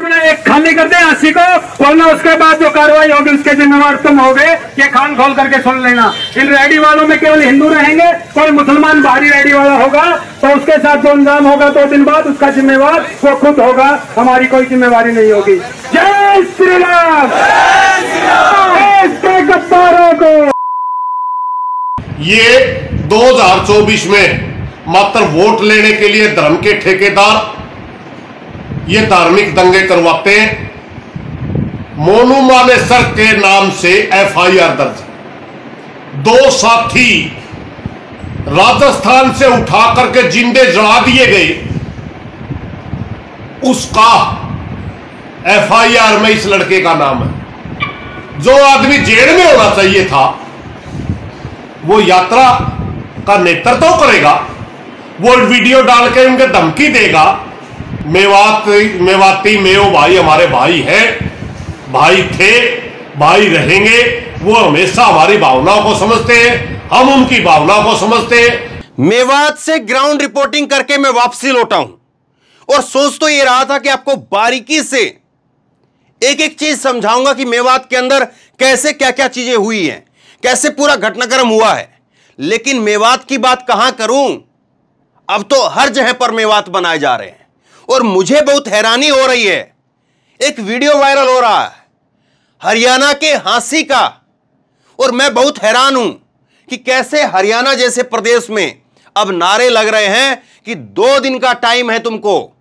एक खाली कर दे 80 को, वरना उसके बाद जो कार्रवाई होगी उसके जिम्मेवार तुम होगे। ये कान खोल करके सुन लेना। इन रेडी वालों में केवल हिंदू रहेंगे, कोई मुसलमान बाहरी रेडी वाला होगा तो उसके साथ जो अंजाम होगा 2 दिन बाद उसका जिम्मेवार वो खुद होगा, हमारी कोई जिम्मेवारी नहीं होगी। जय श्री राम। इसके गद्दारों को ये 2024 में मात्र वोट लेने के लिए धर्म के ठेकेदार ये धार्मिक दंगे करवाते हैं। मोनू मानेसर के नाम से एफआईआर दर्ज, 2 साथी राजस्थान से उठा करके जिंदे जला दिए गए, उसका एफआईआर में इस लड़के का नाम है। जो आदमी जेल में होना चाहिए था वो यात्रा का नेतृत्व करेगा, वो वीडियो डाल के उनके धमकी देगा। मेवाती मेओ भाई हमारे भाई हैं, भाई थे, भाई रहेंगे। वो हमेशा हमारी भावनाओं को समझते हैं, हम उनकी भावनाओं को समझते हैं। मेवात से ग्राउंड रिपोर्टिंग करके मैं वापसी लौटा हूं और सोच तो ये रहा था कि आपको बारीकी से एक एक चीज समझाऊंगा कि मेवात के अंदर कैसे क्या क्या चीजें हुई हैं, कैसे पूरा घटनाक्रम हुआ है। लेकिन मेवात की बात कहां करूं, अब तो हर जगह पर मेवात बनाए जा रहे हैं और मुझे बहुत हैरानी हो रही है। एक वीडियो वायरल हो रहा है हरियाणा के हांसी का, और मैं बहुत हैरान हूं कि कैसे हरियाणा जैसे प्रदेश में अब नारे लग रहे हैं कि 2 दिन का टाइम है तुमको।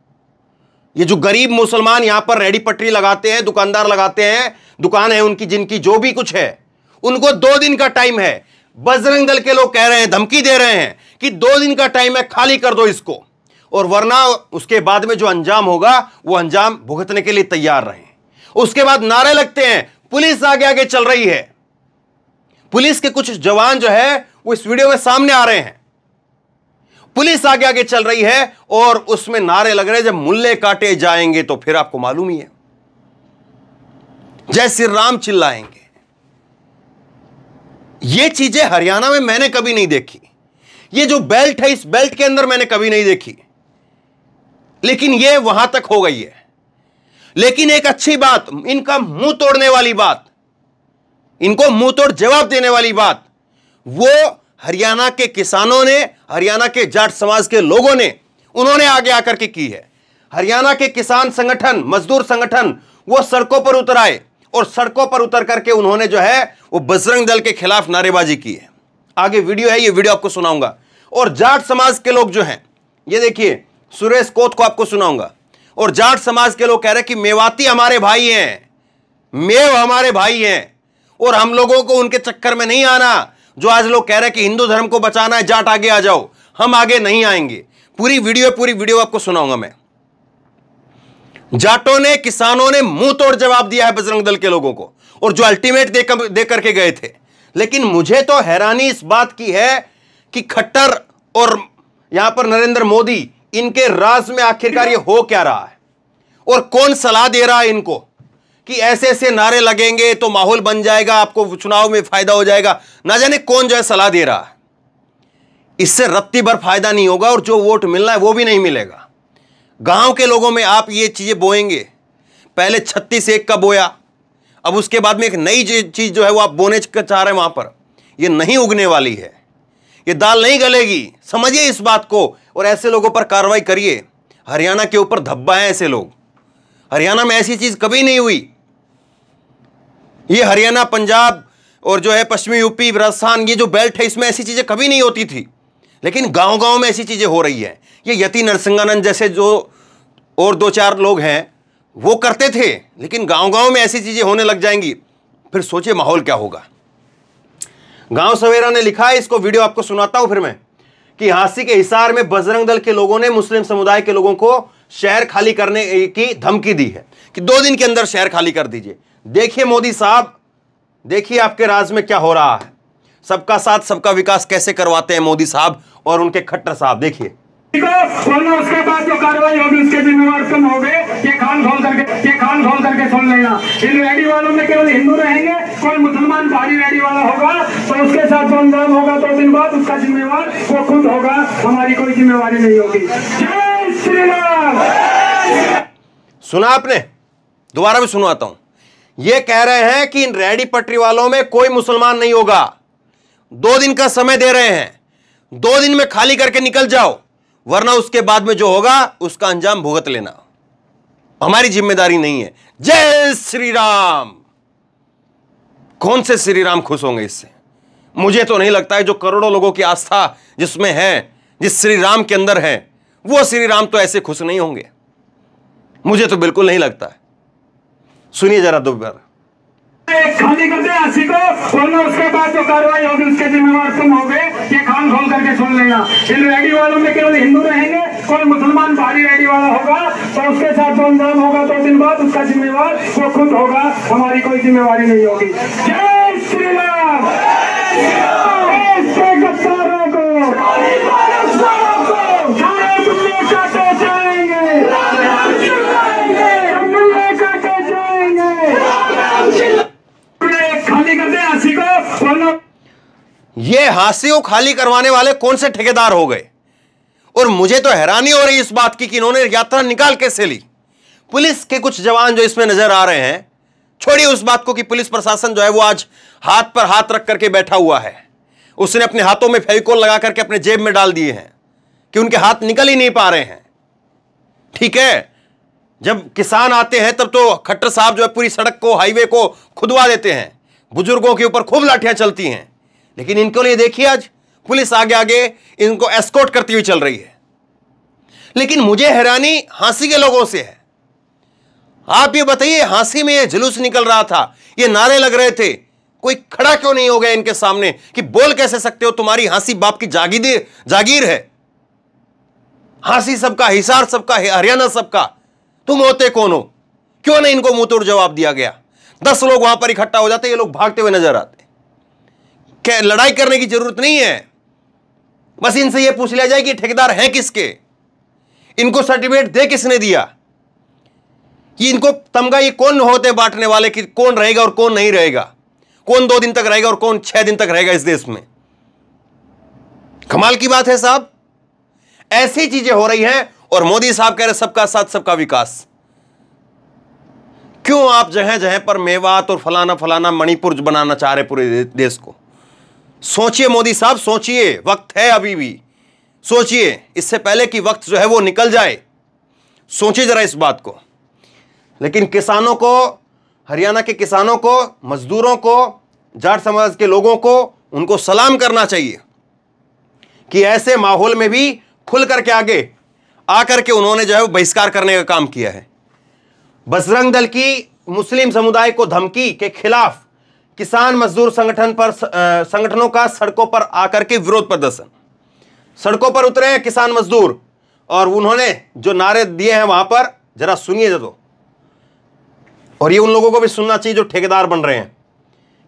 ये जो गरीब मुसलमान यहां पर रेडी पटरी लगाते हैं, दुकानदार लगाते हैं, दुकान है उनकी, जिनकी जो भी कुछ है, उनको 2 दिन का टाइम है। बजरंग दल के लोग कह रहे हैं, धमकी दे रहे हैं कि 2 दिन का टाइम है, खाली कर दो इसको, और वरना उसके बाद में जो अंजाम होगा वो अंजाम भुगतने के लिए तैयार रहें। उसके बाद नारे लगते हैं, पुलिस आगे आगे चल रही है। पुलिस के कुछ जवान जो है वो इस वीडियो में सामने आ रहे हैं, पुलिस आगे आगे चल रही है और उसमें नारे लग रहे हैं, जब मुल्ले काटे जाएंगे तो फिर आपको मालूम ही है, जय श्री राम चिल्लाएंगे। ये चीजें हरियाणा में मैंने कभी नहीं देखी। ये जो बेल्ट है, इस बेल्ट के अंदर मैंने कभी नहीं देखी, लेकिन ये वहां तक हो गई है। लेकिन एक अच्छी बात, इनका मुंह तोड़ने वाली बात, इनको मुंह तोड़ जवाब देने वाली बात, वो हरियाणा के किसानों ने, हरियाणा के जाट समाज के लोगों ने, उन्होंने आगे आकर के की है। हरियाणा के किसान संगठन, मजदूर संगठन, वो सड़कों पर उतर आए और सड़कों पर उतर करके उन्होंने जो है वो बजरंग दल के खिलाफ नारेबाजी की है। आगे वीडियो है, ये वीडियो आपको सुनाऊंगा। और जाट समाज के लोग जो हैं, ये देखिए, सुरेश कोत को आपको सुनाऊंगा। और जाट समाज के लोग कह रहे हैं कि मेवाती हमारे भाई हैं, मेव हमारे भाई हैं, और हम लोगों को उनके चक्कर में नहीं आना। जो आज लोग कह रहे हैं कि हिंदू धर्म को बचाना है, जाट आगे आ जाओ, हम आगे नहीं आएंगे। पूरी वीडियो आपको सुनाऊंगा मैं। जाटों ने, किसानों ने मुंह तोड़ जवाब दिया है बजरंग दल के लोगों को, और जो अल्टीमेट दे करके गए थे। लेकिन मुझे तो हैरानी इस बात की है कि खट्टर और यहां पर नरेंद्र मोदी, इनके राज में आखिरकार ये हो क्या रहा है, और कौन सलाह दे रहा है इनको कि ऐसे ऐसे नारे लगेंगे तो माहौल बन जाएगा, आपको चुनाव में फायदा हो जाएगा। ना जाने कौन जो है सलाह दे रहा है। इससे रत्ती भर फायदा नहीं होगा, और जो वोट मिलना है वो भी नहीं मिलेगा। गांव के लोगों में आप ये चीजें बोएंगे, पहले 36-1 का बोया, अब उसके बाद में एक नई चीज जो है वो आप बोने चाह रहे हैं, वहां पर ये नहीं उगने वाली है, ये दाल नहीं गलेगी। समझिए इस बात को, और ऐसे लोगों पर कार्रवाई करिए। हरियाणा के ऊपर धब्बा है ऐसे लोग। हरियाणा में ऐसी चीज कभी नहीं हुई। ये हरियाणा, पंजाब और जो है पश्चिमी यूपी, राजस्थान, ये जो बेल्ट है, इसमें ऐसी चीजें कभी नहीं होती थी। लेकिन गांव गांव में ऐसी चीजें हो रही हैं। ये यति नरसिंहानंद जैसे जो और 2-4 लोग हैं वो करते थे, लेकिन गांव गांव में ऐसी चीजें होने लग जाएंगी, फिर सोचिए माहौल क्या होगा। गांव सवेरा ने लिखा है, इसको वीडियो आपको सुनाता हूं फिर मैं, कि हांसी के हिसार में बजरंग दल के लोगों ने मुस्लिम समुदाय के लोगों को शहर खाली करने की धमकी दी है कि 2 दिन के अंदर शहर खाली कर दीजिए। देखिए मोदी साहब, देखिए आपके राज में क्या हो रहा है। सबका साथ सबका विकास कैसे करवाते हैं मोदी साहब और उनके खट्टर साहब। देखिए, वरना उसके बाद जो कार्रवाई होगी उसके जिम्मेवार तुम होगे। ये कान खोल करके सुन लेना। इन रेडी वालों में केवल हिंदू रहेंगे, कोई मुसलमान बाहरी रेडी वाला होगा तो उसके साथ जो अंजाम होगा 2 दिन बाद उसका जिम्मेवार वो खुद होगा, हमारी कोई जिम्मेवारी नहीं होगी। जय श्री राम। सुना आपने, दोबारा भी सुनवाता हूं। यह कह रहे हैं कि इन रेहड़ी पटरी वालों में कोई मुसलमान नहीं होगा। 2 दिन का समय दे रहे हैं, 2 दिन में खाली करके निकल जाओ, वरना उसके बाद में जो होगा उसका अंजाम भुगत लेना, हमारी जिम्मेदारी नहीं है। जय श्री राम। कौन से श्री राम खुश होंगे इससे? मुझे तो नहीं लगता है। जो करोड़ों लोगों की आस्था जिसमें है, जिस श्री राम के अंदर है, वो श्री राम तो ऐसे खुश नहीं होंगे। मुझे तो बिल्कुल नहीं लगता है। सुनिए जरा दोबारा। खाली कर दे आशी को, वरना उसके बाद जो कार्रवाई होगी उसके जिम्मेवार तुम होगे। ये कान खोल करके सुन लेना। इन रेडी वालों में केवल हिंदू रहेंगे, कोई मुसलमान बाहरी रेडी वाला होगा तो उसके साथ जो अंजाम होगा 2 दिन बाद उसका जिम्मेवार वो खुद होगा, हमारी कोई जिम्मेवारी नहीं होगी। जय श्री राम। गद्दारों को सारे दुनिया काटे जाएंगे, काटे जाएंगे। खाली कर दे हांसी को, वरना ये हांसी को खाली करवाने वाले कौन से ठेकेदार हो गए? और मुझे तो हैरानी हो रही इस बात की कि इन्होंने यात्रा निकाल कैसे ली। पुलिस के कुछ जवान जो इसमें नजर आ रहे हैं, छोड़िए उस बात को कि पुलिस प्रशासन जो है वो आज हाथ पर हाथ रख करके बैठा हुआ है। उसने अपने हाथों में फेविकोल लगा करके अपने जेब में डाल दिए हैं कि उनके हाथ निकल ही नहीं पा रहे हैं। ठीक है, जब किसान आते हैं तब तो खट्टर साहब जो है पूरी सड़क को, हाईवे को खुदवा देते हैं, बुजुर्गों के ऊपर खूब लाठियां चलती हैं। लेकिन इनको लिए देखिए, आज पुलिस आगे आगे इनको एस्कॉर्ट करती हुई चल रही है। लेकिन मुझे हैरानी हांसी के लोगों से है। आप ये बताइए, हांसी में ये जुलूस निकल रहा था, ये नारे लग रहे थे, कोई खड़ा क्यों नहीं हो गया इनके सामने कि बोल कैसे सकते हो, तुम्हारी हांसी बाप की जागीर है। हांसी सबका, हिसार सबका, हरियाणा सबका, तुम होते कौन हो? क्यों नहीं इनको मुंह तोड़ जवाब दिया गया? 10 लोग वहां पर इकट्ठा हो जाते, ये लोग भागते हुए नजर आते। क्या लड़ाई करने की जरूरत नहीं है, बस इनसे यह पूछ लिया जाए कि ठेकेदार हैं किसके, इनको सर्टिफिकेट दे किसने दिया, कि इनको तमगा ये कौन होते बांटने वाले कि कौन रहेगा और कौन नहीं रहेगा, कौन 2 दिन तक रहेगा और कौन 6 दिन तक रहेगा इस देश में। कमाल की बात है साहब, ऐसी चीजें हो रही हैं और मोदी साहब कह रहे सबका साथ सबका विकास। क्यों आप जगह जगह पर मेवात और फलाना फलाना मणिपुर बनाना चाह रहे पूरे देश को? सोचिए मोदी साहब, सोचिए, वक्त है अभी भी, सोचिए इससे पहले कि वक्त जो है वो निकल जाए। सोचिए जरा इस बात को। लेकिन किसानों को, हरियाणा के किसानों को, मजदूरों को, जाट समाज के लोगों को, उनको सलाम करना चाहिए कि ऐसे माहौल में भी खुल करके आगे आकर के उन्होंने जो है वो बहिष्कार करने का काम किया है। बजरंग दल की मुस्लिम समुदाय को धमकी के खिलाफ किसान मजदूर संगठनों का सड़कों पर आकर के विरोध प्रदर्शन, सड़कों पर उतरे हैं किसान मजदूर और उन्होंने जो नारे दिए हैं वहां पर जरा सुनिए तो। और ये उन लोगों को भी सुनना चाहिए जो ठेकेदार बन रहे हैं।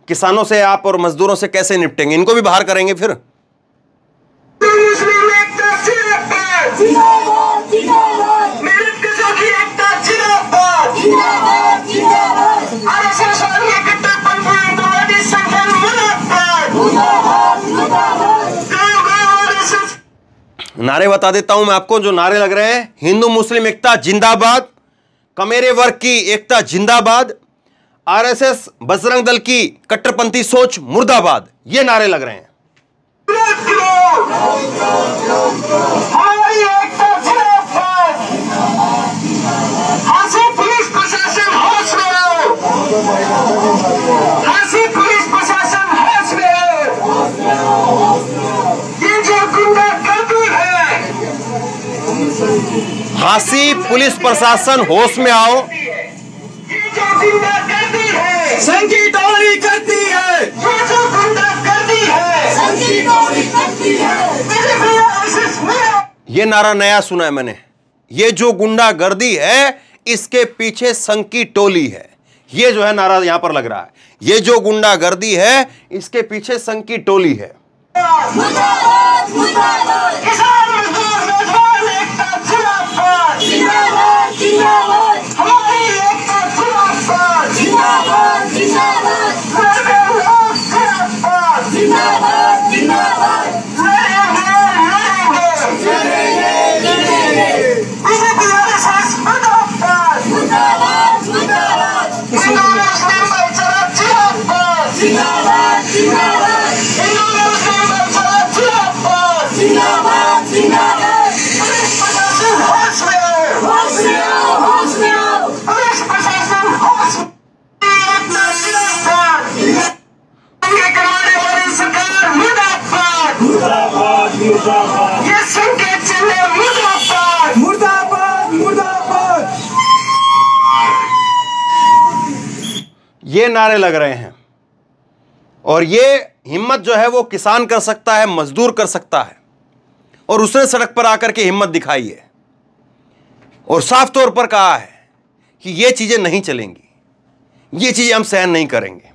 किसानों से आप और मजदूरों से कैसे निपटेंगे? इनको भी बाहर करेंगे फिर। नारे बता देता हूं मैं आपको जो नारे लग रहे हैं। हिंदू मुस्लिम एकता जिंदाबाद, कमेरे वर्ग की एकता जिंदाबाद, आरएसएस बजरंग दल की कट्टरपंथी सोच मुर्दाबाद, ये नारे लग रहे हैं। हांसी पुलिस प्रशासन होश में आओ। संगी डोरी करती है, ये नारा नया सुना है मैंने। ये जो गुंडागर्दी है इसके पीछे संघ की टोली है, ये जो है नारा यहां पर लग रहा है। ये जो गुंडागर्दी है इसके पीछे संघ की टोली है। जिंदाबाद ये नारे लग रहे हैं। और ये हिम्मत जो है वो किसान कर सकता है, मजदूर कर सकता है, और उसने सड़क पर आकर के हिम्मत दिखाई है और साफ तौर पर कहा है कि ये चीजें नहीं चलेंगी, ये चीजें हम सहन नहीं करेंगे।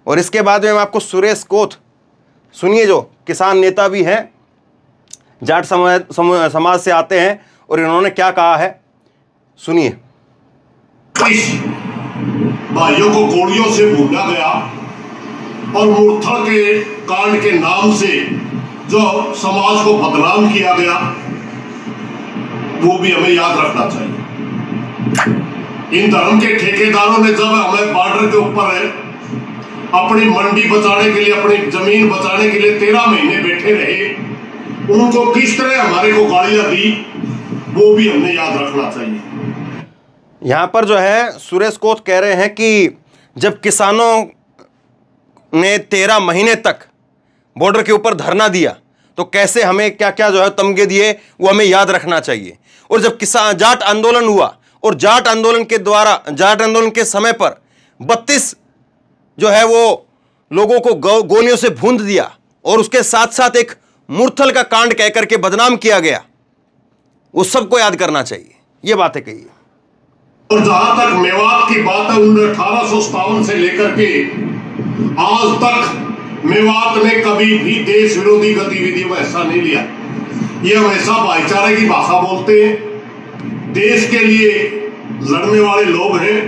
और इसके बाद में हम आपको सुरेश कोथ सुनिए, जो किसान नेता भी हैं, जाट समाज से आते हैं, और इन्होंने क्या कहा है सुनिए। भाइयों को गोलियों से भूला गया और मूर्खता के कांड के नाम से जो समाज को बदनाम किया गया, वो भी हमें याद रखना चाहिए। इन धर्म के ठेकेदारों ने जब हमें बॉर्डर के ऊपर अपनी मंडी बचाने के लिए, अपनी जमीन बचाने के लिए 13 महीने बैठे रहे, उनको किस तरह हमारे को गालियां दी, वो भी हमने याद रखना चाहिए। यहां पर जो है सुरेश कोथ कह रहे हैं कि जब किसानों ने 13 महीने तक बॉर्डर के ऊपर धरना दिया तो कैसे हमें क्या क्या जो है तमगे दिए, वो हमें याद रखना चाहिए। और जब किसान जाट आंदोलन हुआ और जाट आंदोलन के समय पर 32 जो है वो लोगों को गोलियों से भूंद दिया, और उसके साथ साथ एक मूर्छल का कांड कहकर के बदनाम किया गया, उस सबको याद करना चाहिए। ये बातें कही है। और जहां तक मेवात की बात है, 1857 से लेकर के आज तक मेवात ने कभी भी देश विरोधी गतिविधियों में हिस्सा नहीं लिया। ये हमेशा भाईचारे की भाषा बोलते हैं, देश के लिए लड़ने वाले लोग हैं।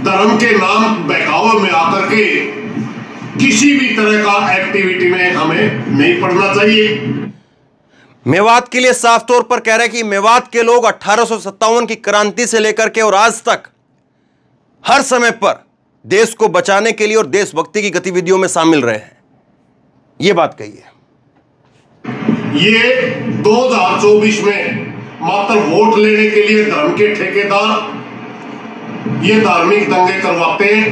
धर्म के नाम बहकावे में आकर के किसी भी तरह का एक्टिविटी में हमें नहीं पड़ना चाहिए। मेवात के लिए साफ तौर पर कह रहे हैं कि मेवात के लोग 1857 की क्रांति से लेकर के और आज तक हर समय पर देश को बचाने के लिए और देशभक्ति की गतिविधियों में शामिल रहे हैं। यह बात कही है। ये 2024 में मात्र वोट लेने के लिए धर्म के ठेकेदार ये धार्मिक दंगे करवाते हैं।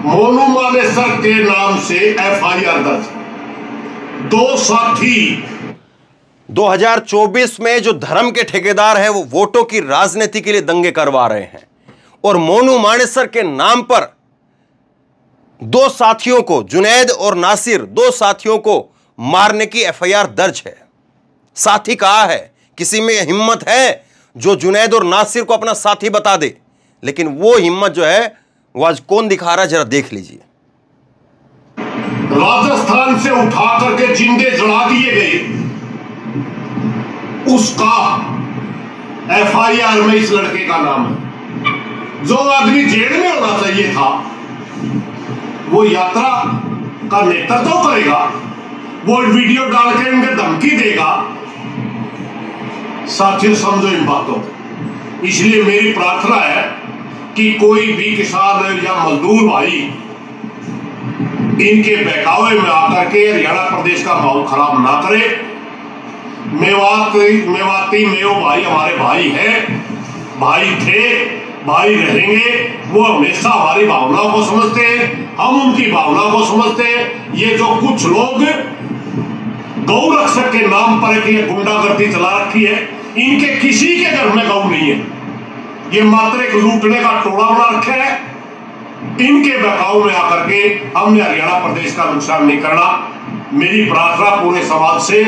मोनू मानेसर के नाम से FIR दर्ज, 2 साथी। 2024 में जो धर्म के ठेकेदार हैं वो वोटों की राजनीति के लिए दंगे करवा रहे हैं, और मोनू मानेसर के नाम पर 2 साथियों को, जुनैद और नासिर, 2 साथियों को मारने की FIR दर्ज है। साथी कहा है, किसी में हिम्मत है जो जुनैद और नासिर को अपना साथी बता दे, लेकिन वो हिम्मत जो है वो आज कौन दिखा रहा है, जरा देख लीजिए। राजस्थान से उठा करके जिंदे जला दिए गए, उसका FIR में इस लड़के का नाम है। जो आदमी जेल में होना चाहिए था, वो यात्रा का नेतृत्व तो करेगा, वो वीडियो डाल के उनके धमकी देगा। साथियों, समझो इन बातों को। इसलिए मेरी प्रार्थना है कि कोई भी किसान या मजदूर भाई इनके बहकावे में आकर के हरियाणा प्रदेश का माहौल खराब ना करे। मेवाती मेव भाई हमारे भाई हैं, भाई थे, भाई रहेंगे। वो हमेशा हमारी भावनाओं को समझते हैं, हम उनकी भावनाओं को समझते हैं। ये जो कुछ लोग गौ रक्षक के नाम पर कि गुंडागर्दी चला रखी है, इनके किसी के घर में गौ नहीं है। ये मात्र एक लूटने का टोला बना रखा है। इनके बहकाव में आकर के हमने हरियाणा प्रदेश का नुकसान नहीं करना। मेरी प्रार्थना पूरे समाज से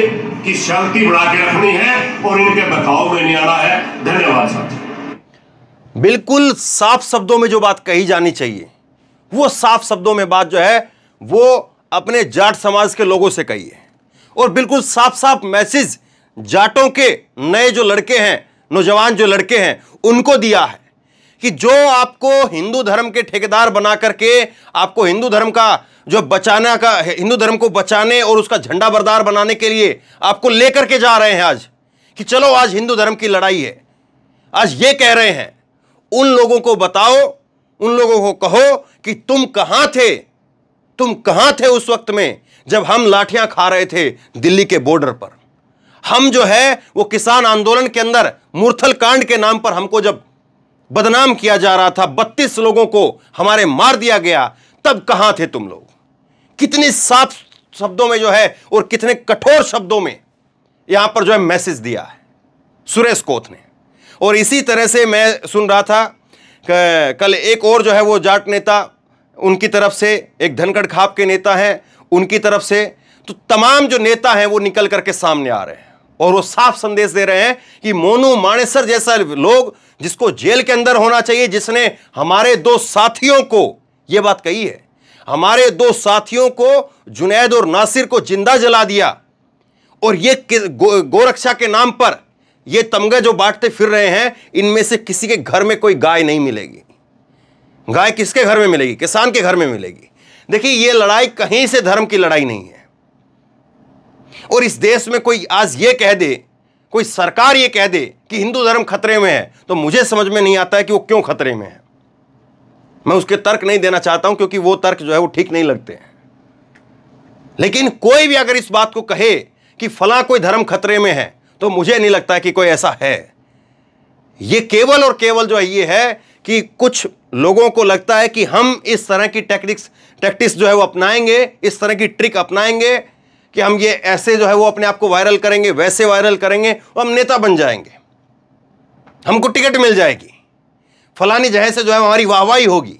कि शांति बना के रखनी है और इनके बहकाव में नहीं आना है। धन्यवाद साथी। बिल्कुल साफ शब्दों में जो बात कही जानी चाहिए, वो साफ शब्दों में बात जो है वो अपने जाट समाज के लोगों से कही है, और बिल्कुल साफ साफ मैसेज जाटों के नए जो लड़के हैं, नौजवान जो लड़के हैं, उनको दिया है कि जो आपको हिंदू धर्म के ठेकेदार बना करके आपको हिंदू धर्म का जो बचाना का, हिंदू धर्म को बचाने और उसका झंडा बरदार बनाने के लिए आपको लेकर के जा रहे हैं आज, कि चलो आज हिंदू धर्म की लड़ाई है। आज ये कह रहे हैं, उन लोगों को बताओ, उन लोगों को कहो कि तुम कहां थे, तुम कहां थे उस वक्त में जब हम लाठियां खा रहे थे दिल्ली के बॉर्डर पर। हम जो है वो किसान आंदोलन के अंदर मूर्छल कांड के नाम पर हमको जब बदनाम किया जा रहा था, 32 लोगों को हमारे मार दिया गया, तब कहां थे तुम लोग। कितने साफ शब्दों में जो है और कितने कठोर शब्दों में यहां पर जो है मैसेज दिया है सुरेश कोथ ने। और इसी तरह से मैं सुन रहा था कल एक और जो है वो जाट नेता उनकी तरफ से, एक धनखड़ खाप के नेता हैं उनकी तरफ से, तो तमाम जो नेता हैं वो निकल करके सामने आ रहे हैं और वो साफ संदेश दे रहे हैं कि मोनू मानेसर जैसा लोग जिसको जेल के अंदर होना चाहिए, जिसने हमारे 2 साथियों को यह बात कही है, हमारे 2 साथियों को जुनैद और नासिर को जिंदा जला दिया, और ये गोरक्षा के नाम पर ये तमगा जो बांटते फिर रहे हैं, इनमें से किसी के घर में कोई गाय नहीं मिलेगी। गाय किसके घर में मिलेगी? किसान के घर में मिलेगी। देखिए, ये लड़ाई कहीं से धर्म की लड़ाई नहीं है। और इस देश में कोई आज ये कह दे, कोई सरकार ये कह दे कि हिंदू धर्म खतरे में है, तो मुझे समझ में नहीं आता है कि वो क्यों खतरे में है। मैं उसके तर्क नहीं देना चाहता हूं, क्योंकि वो तर्क जो है वो ठीक नहीं लगते हैं। लेकिन कोई भी अगर इस बात को कहे कि फला कोई धर्म खतरे में है, तो मुझे नहीं लगता कि कोई ऐसा है। ये केवल और केवल जो है ये है कि कुछ लोगों को लगता है कि हम इस तरह की टैक्टिक्स जो है वो अपनाएंगे, इस तरह की ट्रिक अपनाएंगे कि हम ये ऐसे जो है वो अपने आप को वायरल करेंगे, वैसे वायरल करेंगे, और हम नेता बन जाएंगे, हमको टिकट मिल जाएगी, फलानी जगह से जो है हमारी वाहवाही होगी।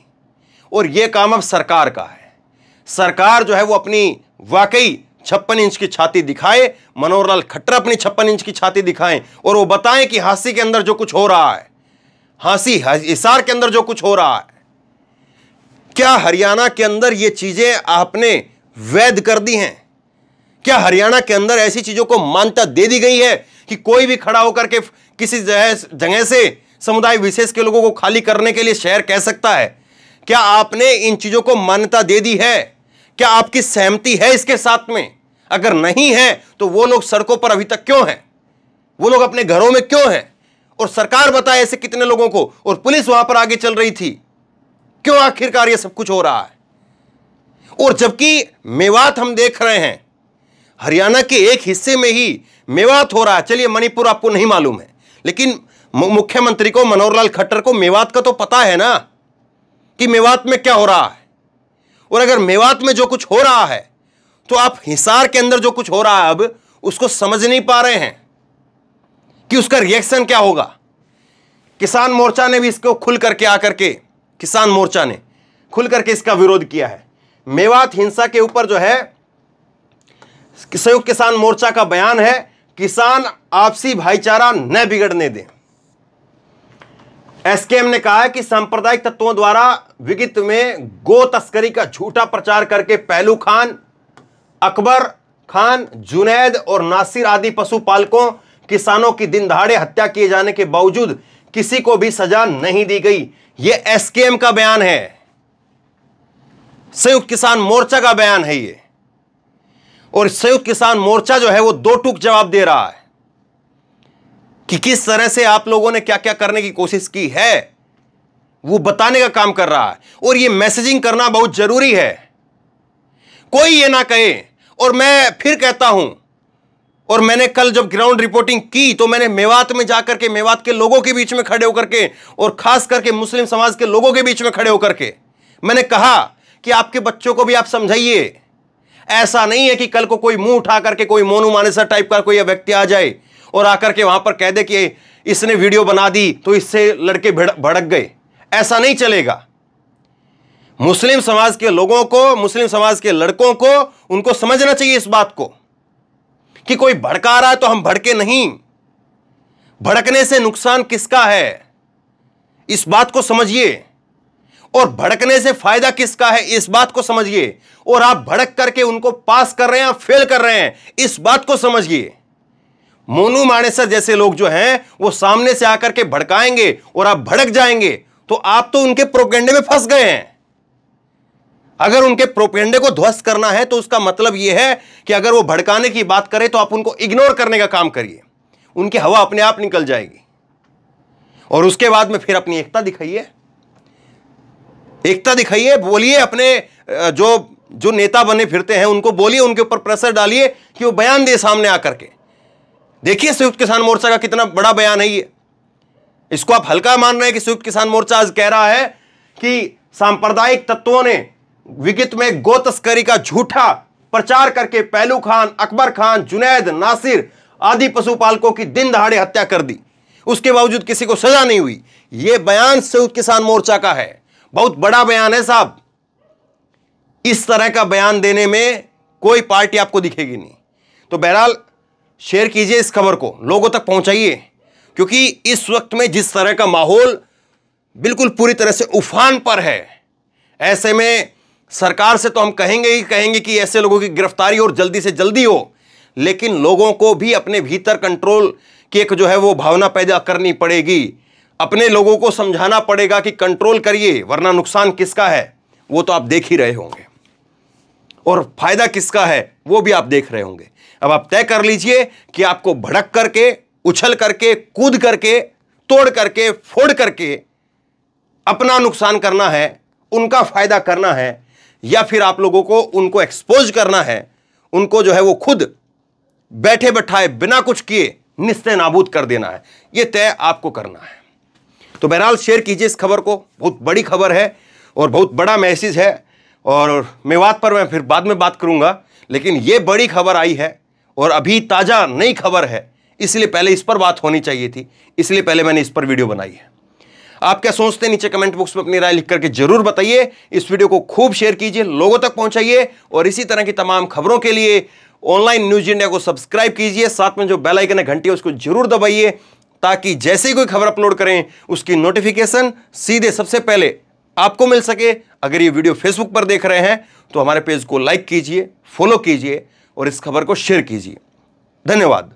और ये काम अब सरकार का है। सरकार जो है वो अपनी वाकई 56 इंच की छाती दिखाए, मनोहर लाल खट्टर अपनी 56 इंच की छाती दिखाएं और वो बताएं कि हांसी के अंदर जो कुछ हो रहा है, हांसी हिसार के अंदर जो कुछ हो रहा है, क्या हरियाणा के अंदर ये चीजें आपने वैध कर दी हैं? क्या हरियाणा के अंदर ऐसी चीजों को मान्यता दे दी गई है कि कोई भी खड़ा होकर के किसी जगह से समुदाय विशेष के लोगों को खाली करने के लिए शहर कह सकता है? क्या आपने इन चीजों को मान्यता दे दी है? क्या आपकी सहमति है इसके साथ में? अगर नहीं है तो वो लोग सड़कों पर अभी तक क्यों हैं? वो लोग अपने घरों में क्यों हैं? और सरकार बताए ऐसे कितने लोगों को, और पुलिस वहां पर आगे चल रही थी, क्यों आखिरकार ये सब कुछ हो रहा है? और जबकि मेवात हम देख रहे हैं, हरियाणा के एक हिस्से में ही मेवात हो रहा है। चलिए, मणिपुर आपको नहीं मालूम है, लेकिन मुख्यमंत्री को, मनोहर लाल खट्टर को मेवात का तो पता है ना कि मेवात में क्या हो रहा है। और अगर मेवात में जो कुछ हो रहा है, तो आप हिसार के अंदर जो कुछ हो रहा है अब उसको समझ नहीं पा रहे हैं कि उसका रिएक्शन क्या होगा। किसान मोर्चा ने भी इसको खुल करके आकर के, किसान मोर्चा ने खुल करके इसका विरोध किया है। मेवात हिंसा के ऊपर जो है संयुक्त किसान मोर्चा का बयान है, किसान आपसी भाईचारा न बिगड़ने दें। एसकेएम ने कहा है कि सांप्रदायिक तत्वों द्वारा विगत में गो तस्करी का झूठा प्रचार करके पहलू खान, अकबर खान, जुनैद और नासिर आदि पशुपालकों, किसानों की दिन दहाड़े हत्या किए जाने के बावजूद किसी को भी सजा नहीं दी गई। यह एसकेएम का बयान है, संयुक्त किसान मोर्चा का बयान है ये। और संयुक्त किसान मोर्चा जो है वो 2 टूक जवाब दे रहा है कि किस तरह से आप लोगों ने क्या क्या करने की कोशिश की है, वो बताने का काम कर रहा है। और ये मैसेजिंग करना बहुत जरूरी है, कोई ये ना कहे। और मैं फिर कहता हूं, और मैंने कल जब ग्राउंड रिपोर्टिंग की तो मैंने मेवात में जाकर के, मेवात के लोगों के बीच में खड़े होकर के, और खास करके मुस्लिम समाज के लोगों के बीच में खड़े होकर के मैंने कहा कि आपके बच्चों को भी आप समझाइए। ऐसा नहीं है कि कल को कोई मुंह उठा करके कोई मोनू मानेसर टाइप का कोई व्यक्ति आ जाए और आकर के वहां पर कह दे कि इसने वीडियो बना दी तो इससे लड़के भड़क गए। ऐसा नहीं चलेगा। मुस्लिम समाज के लोगों को, मुस्लिम समाज के लड़कों को, उनको समझना चाहिए इस बात को कि कोई भड़का रहा है तो हम भड़के नहीं। भड़कने से नुकसान किसका है, इस बात को समझिए। और भड़कने से फायदा किसका है, इस बात को समझिए। और आप भड़क करके उनको पास कर रहे हैं, फेल कर रहे हैं, इस बात को समझिए। मोनू मानेसर जैसे लोग जो हैं वो सामने से आकर के भड़काएंगे और आप भड़क जाएंगे, तो आप तो उनके प्रोपेगेंडे में फंस गए हैं। अगर उनके प्रोपेगेंडे को ध्वस्त करना है तो उसका मतलब यह है कि अगर वो भड़काने की बात करें तो आप उनको इग्नोर करने का काम करिए, उनकी हवा अपने आप निकल जाएगी। और उसके बाद में फिर अपनी एकता दिखाइए, एकता दिखाइए, बोलिए। अपने जो नेता बने फिरते हैं उनको बोलिए, उनके ऊपर प्रेशर डालिए कि वो बयान दे सामने आकर के। देखिए संयुक्त किसान मोर्चा का कितना बड़ा बयान है ये। इसको आप हल्का मान रहे हैं कि संयुक्त किसान मोर्चा आज कह रहा है कि सांप्रदायिक तत्वों ने विगत में गो तस्करी का झूठा प्रचार करके पहलू खान, अकबर खान, जुनैद, नासिर आदि पशुपालकों की दिन दहाड़े हत्या कर दी। उसके बावजूद किसी को सजा नहीं हुई। यह बयान संयुक्त किसान मोर्चा का है, बहुत बड़ा बयान है साहब। इस तरह का बयान देने में कोई पार्टी आपको दिखेगी नहीं। तो बहरहाल शेयर कीजिए इस खबर को, लोगों तक पहुंचाइए, क्योंकि इस वक्त में जिस तरह का माहौल बिल्कुल पूरी तरह से उफान पर है, ऐसे में सरकार से तो हम कहेंगे कि ऐसे लोगों की गिरफ्तारी और जल्दी से जल्दी हो, लेकिन लोगों को भी अपने भीतर कंट्रोल की एक जो है वो भावना पैदा करनी पड़ेगी। अपने लोगों को समझाना पड़ेगा कि कंट्रोल करिए, वरना नुकसान किसका है वो तो आप देख ही रहे होंगे, और फायदा किसका है वो भी आप देख रहे होंगे। अब आप तय कर लीजिए कि आपको भड़क करके, उछल करके, कूद करके, तोड़ करके, फोड़ करके अपना नुकसान करना है, उनका फायदा करना है, या फिर आप लोगों को उनको एक्सपोज करना है, उनको जो है वो खुद बैठे बैठाए बिना कुछ किए निस्ते नाबूद कर देना है। यह तय आपको करना है। तो बहरहाल शेयर कीजिए इस खबर को, बहुत बड़ी खबर है और बहुत बड़ा मैसेज है, और मेवात पर मैं फिर बाद में बात करूंगा, लेकिन यह बड़ी खबर आई है और अभी ताजा नई खबर है, इसलिए पहले इस पर बात होनी चाहिए थी, इसलिए पहले मैंने इस पर वीडियो बनाई है। आप क्या सोचते हैं नीचे कमेंट बॉक्स में अपनी राय लिख करके जरूर बताइए। इस वीडियो को खूब शेयर कीजिए, लोगों तक पहुंचाइए, और इसी तरह की तमाम खबरों के लिए ऑनलाइन न्यूज इंडिया को सब्सक्राइब कीजिए। साथ में जो बेल आइकन है, घंटी है, उसको जरूर दबाइए, ताकि जैसे ही कोई खबर अपलोड करें उसकी नोटिफिकेशन सीधे सबसे पहले आपको मिल सके। अगर ये वीडियो फेसबुक पर देख रहे हैं तो हमारे पेज को लाइक कीजिए, फॉलो कीजिए और इस खबर को शेयर कीजिए। धन्यवाद।